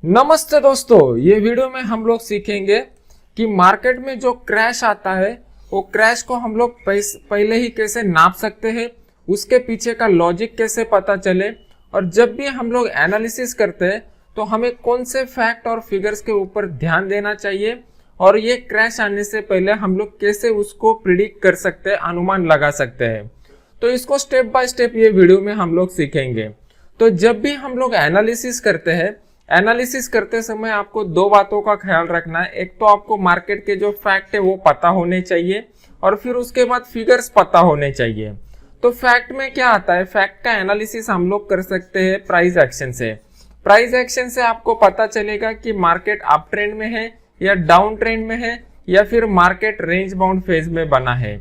नमस्ते दोस्तों, ये वीडियो में हम लोग सीखेंगे कि मार्केट में जो क्रैश आता है वो क्रैश को हम लोग पहले ही कैसे नाप सकते हैं, उसके पीछे का लॉजिक कैसे पता चले, और जब भी हम लोग एनालिसिस करते हैं तो हमें कौन से फैक्ट और फिगर्स के ऊपर ध्यान देना चाहिए, और ये क्रैश आने से पहले हम लोग कैसे उसको प्रिडिक्ट कर सकते हैं, अनुमान लगा सकते हैं। तो इसको स्टेप बाय स्टेप ये वीडियो में हम लोग सीखेंगे। तो जब भी हम लोग एनालिसिस करते हैं, एनालिसिस करते समय आपको दो बातों का ख्याल रखना है। एक तो आपको मार्केट के जो फैक्ट है वो पता होने चाहिए, और फिर उसके बाद फिगर्स पता होने चाहिए। तो फैक्ट में क्या आता है, फैक्ट का एनालिसिस हम लोग कर सकते हैं प्राइस एक्शन से। प्राइस एक्शन से आपको पता चलेगा कि मार्केट अप ट्रेंड में है या डाउन ट्रेंड में है, या फिर मार्केट रेंज बाउंड फेज में बना है।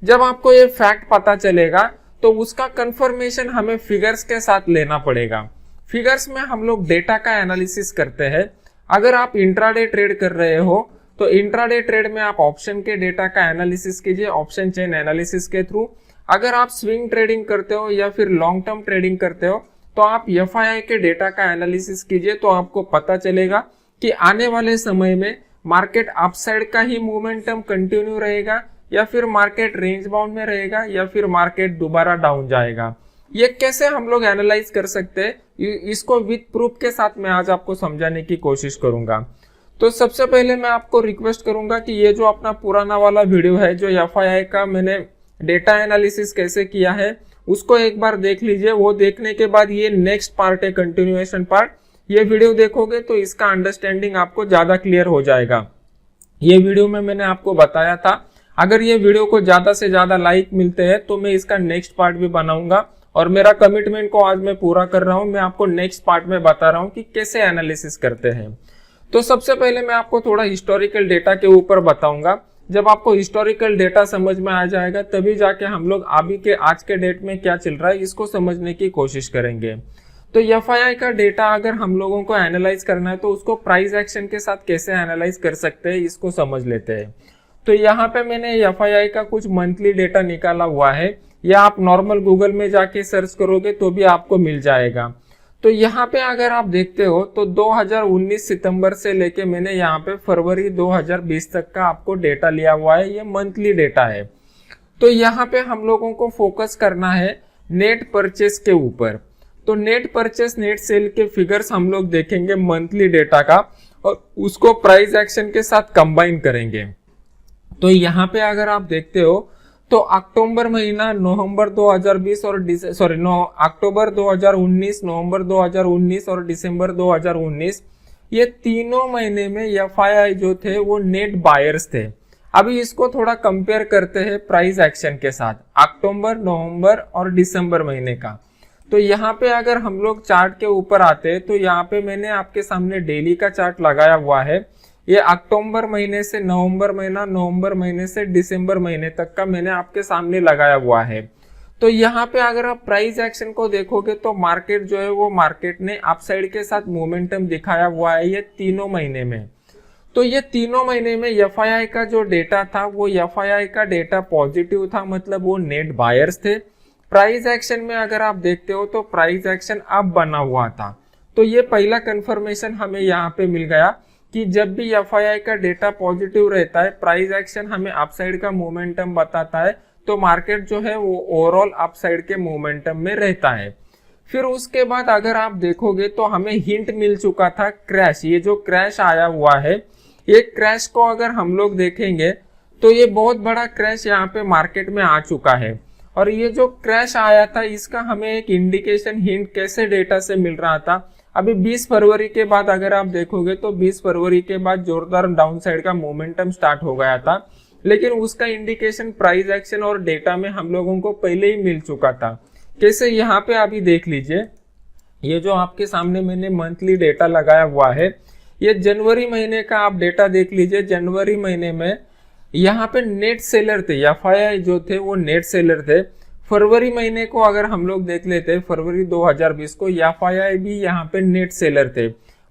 जब आपको ये फैक्ट पता चलेगा तो उसका कंफर्मेशन हमें फिगर्स के साथ लेना पड़ेगा। फिगर्स में हम लोग डेटा का एनालिसिस करते हैं। अगर आप इंट्राडे ट्रेड कर रहे हो तो इंट्राडे ट्रेड में आप ऑप्शन के डेटा का एनालिसिस कीजिए, ऑप्शन चेन एनालिसिस के थ्रू। अगर आप स्विंग ट्रेडिंग करते हो या फिर लॉन्ग टर्म ट्रेडिंग करते हो तो आप एफआईआई के डेटा का एनालिसिस कीजिए। तो आपको पता चलेगा कि आने वाले समय में मार्केट अपसाइड का ही मोमेंटम कंटिन्यू रहेगा, या फिर मार्केट रेंज बाउंड में रहेगा, या फिर मार्केट दोबारा डाउन जाएगा। ये कैसे हम लोग एनालाइज कर सकते हैं, इसको विद प्रूफ के साथ मैं आज आपको समझाने की कोशिश करूंगा। तो सबसे पहले मैं आपको रिक्वेस्ट करूंगा कि ये जो अपना पुराना वाला वीडियो है, जो एफआईआई का मैंने डेटा एनालिसिस कैसे किया है, उसको एक बार देख लीजिए। वो देखने के बाद ये नेक्स्ट पार्ट है, कंटिन्यूएशन पार्ट। ये वीडियो देखोगे तो इसका अंडरस्टैंडिंग आपको ज्यादा क्लियर हो जाएगा। ये वीडियो में मैंने आपको बताया था, अगर ये वीडियो को ज्यादा से ज्यादा लाइक मिलते हैं तो मैं इसका नेक्स्ट पार्ट भी बनाऊंगा, और मेरा कमिटमेंट को आज मैं पूरा कर रहा हूं। मैं आपको नेक्स्ट पार्ट में बता रहा हूं कि कैसे एनालिसिस करते हैं। तो सबसे पहले मैं आपको थोड़ा हिस्टोरिकल डेटा के ऊपर बताऊंगा। जब आपको हिस्टोरिकल डेटा समझ में आ जाएगा तभी जाके हम लोग अभी के आज के डेट में क्या चल रहा है इसको समझने की कोशिश करेंगे। तो एफआईआई का डेटा अगर हम लोगों को एनालाइज करना है तो उसको प्राइस एक्शन के साथ कैसे एनालाइज कर सकते हैं, इसको समझ लेते हैं। तो यहाँ पे मैंने एफआईआई का कुछ मंथली डेटा निकाला हुआ है, या आप नॉर्मल गूगल में जाके सर्च करोगे तो भी आपको मिल जाएगा। तो यहाँ पे अगर आप देखते हो तो 2019 सितंबर से लेके मैंने यहाँ पे फरवरी 2020 तक का आपको डेटा लिया हुआ है। ये मंथली डेटा है। तो यहाँ पे हम लोगों को फोकस करना है नेट परचेस के ऊपर। तो नेट परचेस नेट सेल के फिगर्स हम लोग देखेंगे मंथली डेटा का, और उसको प्राइस एक्शन के साथ कंबाइन करेंगे। तो यहाँ पे अगर आप देखते हो तो अक्टूबर महीना, नवंबर 2020 और अक्टूबर 2019, नवंबर 2019 और दिसंबर 2019, ये तीनों महीने में एफआईआई जो थे वो नेट बायर्स थे। अभी इसको थोड़ा कंपेयर करते हैं प्राइस एक्शन के साथ, अक्टूबर, नवंबर और दिसंबर महीने का। तो यहाँ पे अगर हम लोग चार्ट के ऊपर आते हैं तो यहाँ पे मैंने आपके सामने डेली का चार्ट लगाया हुआ है। ये अक्टूबर महीने से नवंबर महीना, नवंबर महीने से दिसंबर महीने तक का मैंने आपके सामने लगाया हुआ है। तो यहाँ पे अगर आप प्राइस एक्शन को देखोगे तो मार्केट जो है वो मार्केट ने अपसाइड के साथ मोमेंटम दिखाया हुआ है ये तीनों महीने में। तो ये तीनों महीने में एफआईआई का जो डेटा था वो एफआईआई का डेटा पॉजिटिव था, मतलब वो नेट बायर्स थे। प्राइस एक्शन में अगर आप देखते हो तो प्राइस एक्शन अप बना हुआ था। तो ये पहला कंफर्मेशन हमें यहाँ पे मिल गया कि जब भी एफआईआई का डेटा पॉजिटिव रहता है, प्राइस एक्शन हमें अपसाइड का मोमेंटम बताता है, तो मार्केट जो है वो ओवरऑल अपसाइड के मोमेंटम में रहता है। फिर उसके बाद अगर आप देखोगे तो हमें हिंट मिल चुका था क्रैश। ये जो क्रैश आया हुआ है, ये क्रैश को अगर हम लोग देखेंगे तो ये बहुत बड़ा क्रैश यहाँ पे मार्केट में आ चुका है। और ये जो क्रैश आया था इसका हमें एक इंडिकेशन हिंट कैसे डेटा से मिल रहा था। अभी 20 फरवरी के बाद अगर आप देखोगे तो 20 फरवरी के बाद जोरदार डाउन साइड का मोमेंटम स्टार्ट हो गया था, लेकिन उसका इंडिकेशन प्राइस एक्शन और डेटा में हम लोगों को पहले ही मिल चुका था। कैसे, यहाँ पे अभी देख लीजिए, ये जो आपके सामने मैंने मंथली डेटा लगाया हुआ है, ये जनवरी महीने का आप डेटा देख लीजिए। जनवरी महीने में यहाँ पे नेट सेलर थे, एफआईआई जो थे वो नेट सेलर थे। फरवरी महीने को अगर हम लोग देख लेते हैं, फरवरी 2020 को, एफआईआई भी यहाँ पे नेट सेलर थे।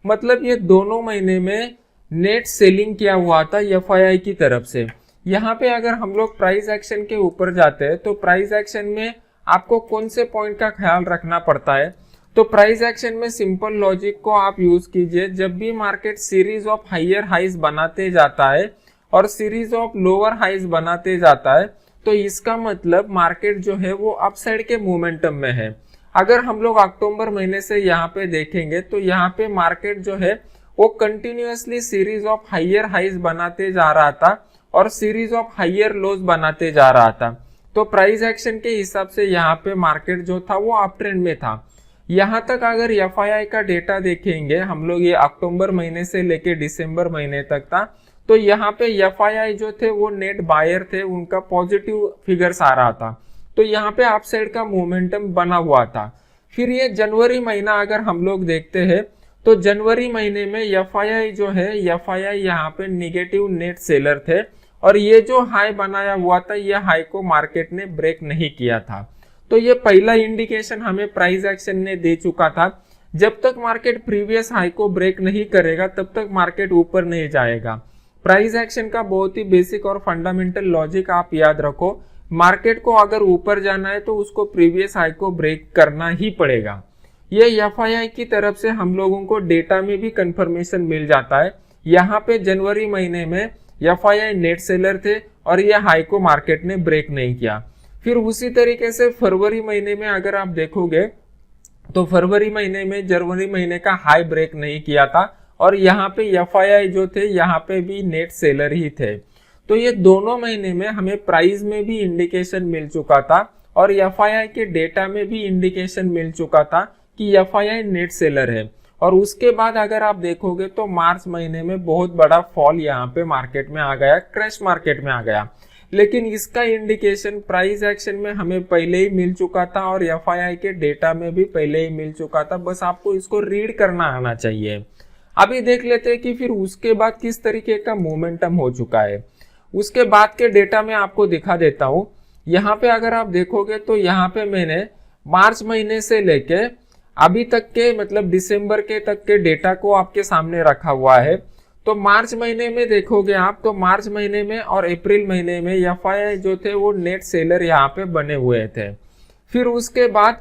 मतलब ये दोनों महीने में नेट सेलिंग किया हुआ था एफआईआई की तरफ से। यहाँ पे अगर हम लोग प्राइस एक्शन के ऊपर जाते हैं तो प्राइस एक्शन में आपको कौन से पॉइंट का ख्याल रखना पड़ता है, तो प्राइस एक्शन में सिंपल लॉजिक को आप यूज कीजिए। जब भी market series of higher highs बनाते जाता है और सीरीज ऑफ लोअर हाइज बनाते जाता है, तो इसका मतलब मार्केट जो है वो अपसाइड के मोमेंटम में है। अगर हम लोग अक्टूबर महीने से यहाँ पे देखेंगे तो यहाँ पे मार्केट जो है वो continuously series of higher highs बनाते जा रहा था और सीरीज ऑफ हायर लोज बनाते जा रहा था। तो प्राइस एक्शन के हिसाब से यहाँ पे मार्केट जो था वो अप ट्रेंड में था। यहाँ तक अगर एफआईआई का डेटा देखेंगे हम लोग, ये अक्टूबर महीने से लेके दिसंबर महीने तक था, तो यहाँ पे एफआईआई जो थे वो नेट बायर थे, उनका पॉजिटिव फिगर्स आ रहा था। तो यहाँ पे अपसाइड का मोमेंटम बना हुआ था। फिर ये जनवरी महीना अगर हम लोग देखते हैं तो जनवरी महीने में एफआईआई जो है, एफआईआई यहाँ पे निगेटिव नेट सेलर थे और ये जो हाई बनाया हुआ था ये हाई को मार्केट ने ब्रेक नहीं किया था। तो ये पहला इंडिकेशन हमें प्राइस एक्शन ने दे चुका था। जब तक मार्केट प्रीवियस हाई को ब्रेक नहीं करेगा तब तक मार्केट ऊपर नहीं जाएगा। प्राइस एक्शन का बहुत ही बेसिक और फंडामेंटल लॉजिक आप याद रखो, मार्केट को अगर ऊपर जाना है तो उसको प्रीवियस हाई को ब्रेक करना ही पड़ेगा। ये एफआईआई की तरफ से हम लोगों को डेटा में भी कंफर्मेशन मिल जाता है। यहाँ पे जनवरी महीने में एफआईआई नेट सेलर थे और ये हाई को मार्केट ने ब्रेक नहीं किया। फिर उसी तरीके से फरवरी महीने में अगर आप देखोगे तो फरवरी महीने में जनवरी महीने का हाई ब्रेक नहीं किया था और यहाँ पे एफआईआई जो थे यहाँ पे भी नेट सेलर ही थे। तो ये दोनों महीने में हमें प्राइस में भी इंडिकेशन मिल चुका था और एफआईआई के डेटा में भी इंडिकेशन मिल चुका था कि एफआईआई नेट सेलर है। और उसके बाद अगर आप देखोगे तो मार्च महीने में बहुत बड़ा फॉल यहाँ पे मार्केट में आ गया, क्रैश मार्केट में आ गया। लेकिन इसका इंडिकेशन प्राइस एक्शन में हमें पहले ही मिल चुका था और एफआईआई के डेटा में भी पहले ही मिल चुका था, बस आपको इसको रीड करना आना चाहिए। अभी देख लेते हैं कि फिर उसके बाद किस तरीके का मोमेंटम हो चुका है। उसके बाद के डेटा में आपको दिखा देता हूँ। यहाँ पे अगर आप देखोगे तो यहाँ पे मैंने मार्च महीने से लेके अभी तक के मतलब दिसंबर के तक के डेटा को आपके सामने रखा हुआ है। तो मार्च महीने में देखोगे आप तो मार्च महीने में और अप्रैल महीने में एफआईआई जो थे वो नेट सेलर यहाँ पे बने हुए थे। फिर उसके बाद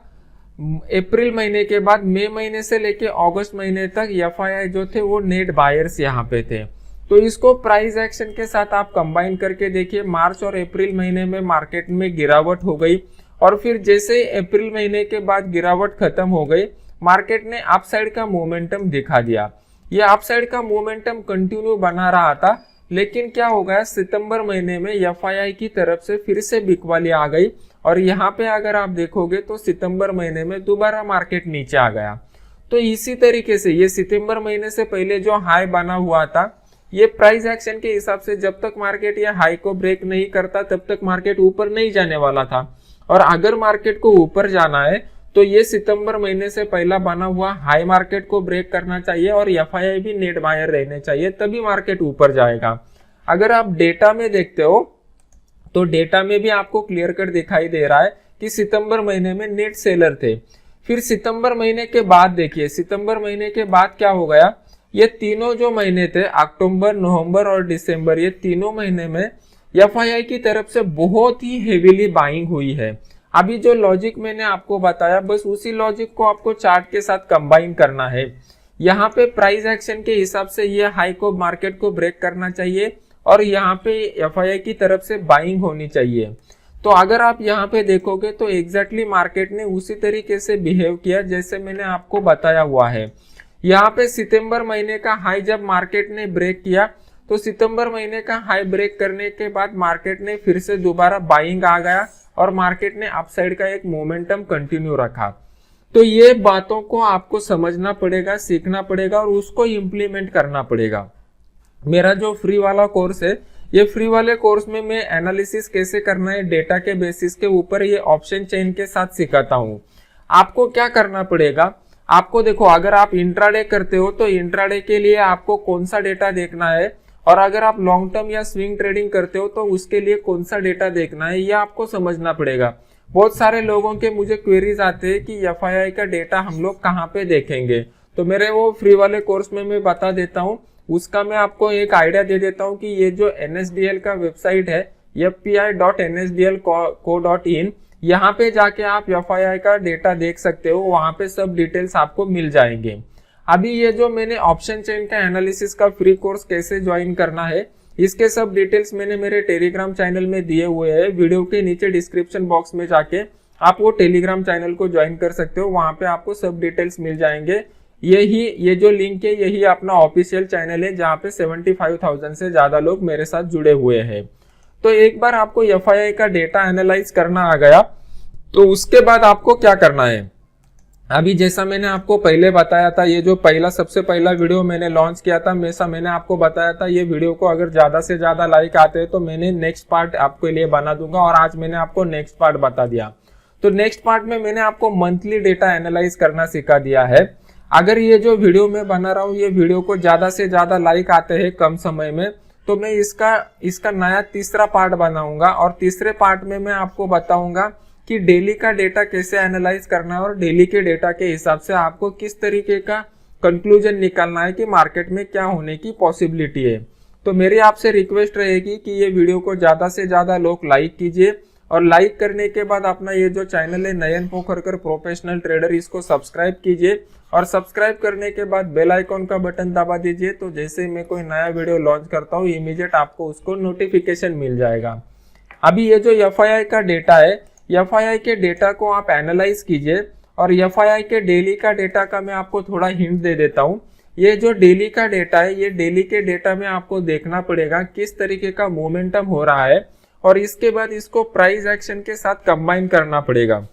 अप्रैल महीने के बाद मई महीने से लेके अगस्त महीने तक एफआईआई जो थे वो नेट बायर्स यहाँ पे थे। तो इसको प्राइस एक्शन के साथ आप कंबाइन करके देखिए, मार्च और अप्रैल महीने में मार्केट में गिरावट हो गई और फिर जैसे अप्रैल महीने के बाद गिरावट खत्म हो गई, मार्केट ने अपसाइड का मोमेंटम दिखा दिया। ये अपसाइड का मोमेंटम कंटिन्यू बना रहा था, लेकिन क्या हो गया सितंबर महीने में एफआईआई की तरफ से फिर से बिकवाली आ गई और यहाँ पे अगर आप देखोगे तो सितंबर महीने में दोबारा मार्केट नीचे आ गया। तो इसी तरीके से ये सितंबर महीने से पहले जो हाई बना हुआ था, ये प्राइस एक्शन के हिसाब से जब तक मार्केट ये हाई को ब्रेक नहीं करता तब तक मार्केट ऊपर नहीं जाने वाला था। और अगर मार्केट को ऊपर जाना है तो ये सितंबर महीने से पहला बना हुआ हाई मार्केट को ब्रेक करना चाहिए और एफआईआई भी नेट बायर रहने चाहिए, तभी मार्केट ऊपर जाएगा। अगर आप डेटा में देखते हो तो डेटा में भी आपको क्लियर कट दिखाई दे रहा है कि सितंबर महीने में नेट सेलर थे। फिर सितंबर महीने के बाद देखिए, सितंबर महीने के बाद क्या हो गया, ये तीनों जो महीने थे अक्टूबर, नवंबर और दिसंबर, ये तीनों महीने में एफआईआई की तरफ से बहुत ही हेवीली बाइंग हुई है। अभी जो लॉजिक मैंने आपको बताया बस उसी लॉजिक को आपको चार्ट के साथ कंबाइन करना है। यहाँ पे प्राइस एक्शन के हिसाब से ये हाई को मार्केट को ब्रेक करना चाहिए और यहाँ पे एफआईआई की तरफ से बाइंग होनी चाहिए। तो अगर आप यहाँ पे देखोगे तो एग्जैक्टली मार्केट ने उसी तरीके से बिहेव किया जैसे मैंने आपको बताया हुआ है। यहाँ पे सितंबर महीने का हाई जब मार्केट ने ब्रेक किया तो सितंबर महीने का हाई ब्रेक करने के बाद मार्केट ने फिर से दोबारा बाइंग आ गया और मार्केट ने अपसाइड का एक मोमेंटम कंटिन्यू रखा। तो ये बातों को आपको समझना पड़ेगा, सीखना पड़ेगा और उसको इम्प्लीमेंट करना पड़ेगा। मेरा जो फ्री वाला कोर्स है, ये फ्री वाले कोर्स में मैं एनालिसिस कैसे करना है डेटा के बेसिस के ऊपर ये ऑप्शन चेन के साथ सिखाता हूँ। आपको क्या करना पड़ेगा, आपको देखो अगर आप इंट्राडे करते हो तो इंट्राडे के लिए आपको कौन सा डेटा देखना है और अगर आप लॉन्ग टर्म या स्विंग ट्रेडिंग करते हो तो उसके लिए कौन सा डेटा देखना है, ये आपको समझना पड़ेगा। बहुत सारे लोगों के मुझे क्वेरीज आते हैं कि एफआईआई का डेटा हम लोग कहाँ पे देखेंगे, तो मेरे वो फ्री वाले कोर्स में मैं बता देता हूँ। उसका मैं आपको एक आइडिया दे देता हूँ कि ये जो NSDL का वेबसाइट है fpi.nsdl.co.in, यहाँ पे जाके आप FII का डेटा देख सकते हो, वहां पे सब डिटेल्स आपको मिल जाएंगे। अभी ये जो मैंने ऑप्शन चेन का एनालिसिस का फ्री कोर्स कैसे ज्वाइन करना है, इसके सब डिटेल्स मैंने मेरे टेलीग्राम चैनल में दिए हुए हैं। वीडियो के नीचे डिस्क्रिप्शन बॉक्स में जाके आप वो टेलीग्राम चैनल को ज्वाइन कर सकते हो, वहां पे आपको सब डिटेल्स मिल जाएंगे। ये जो लिंक है यही अपना ऑफिशियल चैनल है, जहाँ पे 75,000 से ज्यादा लोग मेरे साथ जुड़े हुए हैं। तो एक बार आपको FII का डेटा एनालाइज करना आ गया, तो उसके बाद आपको क्या करना है। अभी जैसा मैंने आपको पहले बताया था, ये जो सबसे पहला वीडियो मैंने लॉन्च किया था, मैंने आपको बताया था ये वीडियो को अगर ज्यादा से ज्यादा लाइक आते हैं तो मैंने नेक्स्ट पार्ट आपके लिए बना दूंगा, और आज मैंने आपको नेक्स्ट पार्ट बता दिया। तो नेक्स्ट पार्ट में मैंने आपको मंथली डेटा एनालाइज करना सिखा दिया है। अगर ये जो वीडियो मैं बना रहा हूँ, ये वीडियो को ज्यादा से ज्यादा लाइक आते हैं कम समय में, तो मैं इसका नया तीसरा पार्ट बनाऊंगा, और तीसरे पार्ट में मैं आपको बताऊंगा कि डेली का डेटा कैसे एनालाइज करना है, और डेली के डेटा के हिसाब से आपको किस तरीके का कंक्लूजन निकालना है कि मार्केट में क्या होने की पॉसिबिलिटी है। तो मेरी आपसे रिक्वेस्ट रहेगी कि ये वीडियो को ज्यादा से ज्यादा लोग लाइक कीजिए, और लाइक करने के बाद अपना ये जो चैनल है नयन पोखरकर प्रोफेशनल ट्रेडर, इसको सब्सक्राइब कीजिए, और सब्सक्राइब करने के बाद बेल आइकॉन का बटन दबा दीजिए। तो जैसे मैं कोई नया वीडियो लॉन्च करता हूँ, इमीडिएट आपको उसको नोटिफिकेशन मिल जाएगा। अभी ये जो FII का डेटा है, FII के डेटा को आप एनालाइज कीजिए, और FII के डेली का डेटा का मैं आपको थोड़ा हिंट दे देता हूँ। ये जो डेली का डेटा है, ये डेली के डेटा में आपको देखना पड़ेगा किस तरीके का मोमेंटम हो रहा है, और इसके बाद इसको प्राइस एक्शन के साथ कंबाइन करना पड़ेगा।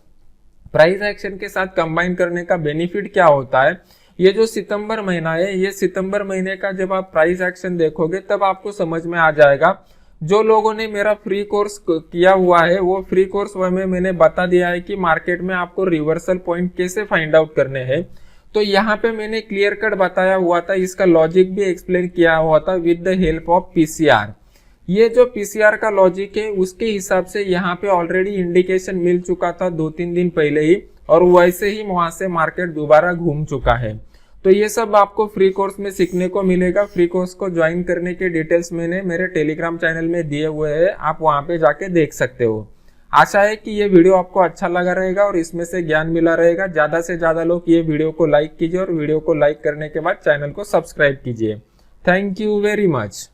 प्राइस एक्शन के साथ कंबाइन करने का बेनिफिट क्या होता है, ये जो सितंबर महीना है, ये सितंबर महीने का जब आप प्राइस एक्शन देखोगे तब आपको समझ में आ जाएगा। जो लोगों ने मेरा फ्री कोर्स किया हुआ है, वो फ्री कोर्स में मैंने बता दिया है कि मार्केट में आपको रिवर्सल पॉइंट कैसे फाइंड आउट करने हैं। तो यहाँ पे मैंने क्लियर कट बताया हुआ था, इसका लॉजिक भी एक्सप्लेन किया हुआ था with the help of PCR। ये जो PCR का लॉजिक है, उसके हिसाब से यहाँ पे ऑलरेडी इंडिकेशन मिल चुका था 2-3 दिन पहले ही, और वैसे ही वहां से मार्केट दोबारा घूम चुका है। तो ये सब आपको फ्री कोर्स में सीखने को मिलेगा। फ्री कोर्स को ज्वाइन करने के डिटेल्स मैंने मेरे टेलीग्राम चैनल में दिए हुए हैं, आप वहां पे जाके देख सकते हो। आशा है कि ये वीडियो आपको अच्छा लगा रहेगा और इसमें से ज्ञान मिला रहेगा। ज्यादा से ज्यादा लोग ये वीडियो को लाइक कीजिए, और वीडियो को लाइक करने के बाद चैनल को सब्सक्राइब कीजिए। Thank you very much.